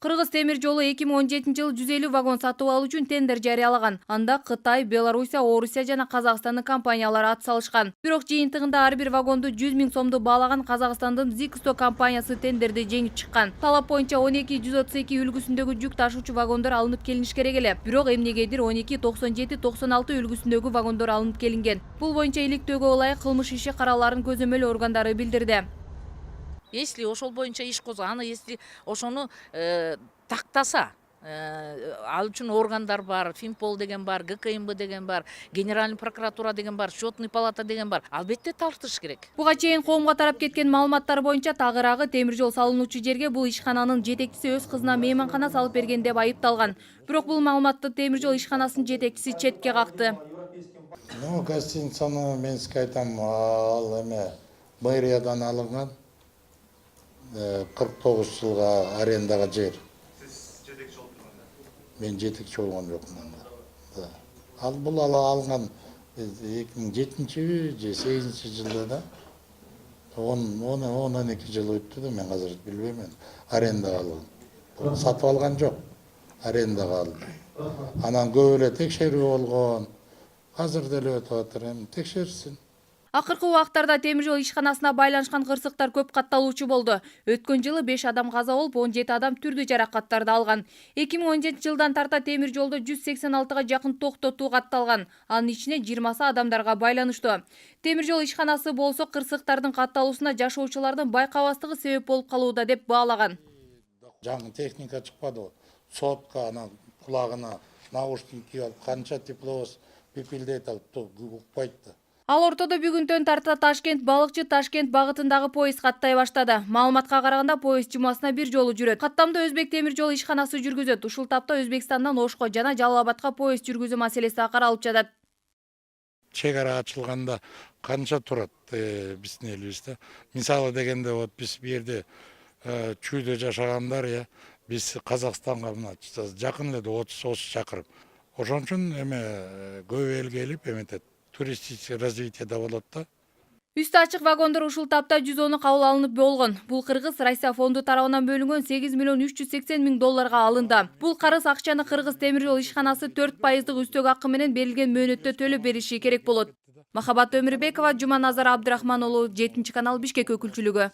Кыргыз темир жолу 2017-жылы 150 вагон сатып алуу үчүн тендер жарыялаган. Анда Кытай, Белоруссия, Орусия жана Казакстандын компаниялары ат салышкан. Бирок жыйынтыгында ар бир вагонду 100 000 сомду баалаган Казакстандын Ziksto компаниясы тендерди жеңип чыккан. Талап боюнча 12-132 үлгүсүндөгү жүк ташуучу вагондор алынып келиниш керек эле. Бирок эмнегедир 12-97-96 үлгүсүндөгү вагондор алынып келинген. Бул боюнча иликтөөгө ылайык кылмыш иши караларын көзөмөл органдары билдирди. Если ошол боюнча иш козгогон, если ошону тактаса, ал үчүн органдар бар, Финпол деген бар, ГКМБ деген бар, Генеральный прокуратура деген бар, Счетный палата деген бар. Албетте тартыш керек. Буга чейин коомго тарап кеткен маалыматтар боюнча тагыраагы темир жол салынуучу жерге бул ишкананын жетекчиси өз кызына мейманкана салып берген деп айыпталган. Бирок бул маалыматты темир жол ишканасынын жетекчиси четке какты. Гостиницаны мен сизге айтам, ал эме мэриядан алынган 49 жылга арендага жер. Сиз жетекчи болуп турганда? Мен жетекчи болгон жокмун анда. Ал бул алынган 2007 же 8 жылда да 12 жыл өттү да, мен азыр билбейм, арендага алган. Сатып алган жок, арендага алды. Анан көп эле текшерүү болгон. Азыр деле өтүп атыр, эми текшерсин. Акыркы убактарда темир жол ишканасына байланышкан кырсыктар көп катталуучу болду. Өткөн жылы 5 адам каза болуп, 17 адам түрдүү жаракаттарды алган. 2017 жылдан тарта темир жолдо 186га жакын токтотуу катталган. Анын ичине 20 адамдарга байланыштуу. Темир жол ишканасы болсо кырсыктардын катталуусуна жашоочулардын байкабастыгы себеп болуп калууда деп баалаган. Жаңы техника чыкпады. Сотка анан кулагына наушник кийип алып, канча тепловоз пипилдейт алып, укпайт да. Ал ортодо бүгүнтөн тарта Ташкент балыкчы Ташкент багытындагы поезд каттай баштады. Маалыматка караганда поезд жумасына бир жолу жүрөт. Каттамды Өзбек темир жол ишканасы жүргүзөт. Ушул тапта Өзбекстандан Ошко жана Жалал Абадка поезд жүргүзүү маселеси каралып жатат. Чек ара ачылганда канча турат биздин элибизде? Мисалы дегенде вот биз бу жерде чүйдө жашагандар, биз Казакстанга мына жакын эле 30 чакырым. Ошон үчүн эме көп эл келип эметет. Туристическое развитие да болот да. Үстү ачык вагондор ушул тапта 110 кабыл алынып болгон. Бул Кыргыз Россия фонду тарабынан бөлүнгөн 8 миллион 380 миң долларга алынды. Бул карыз акчаны Кыргыз темир жол ишканасы 4% үстөк акы менен берилген мөөнөттө төлөп бериши керек болот. Махабат Өмүрбекова, Жуманазар Абдрахман уулу, 7 канал, Бишкек өкүлчүлүгү.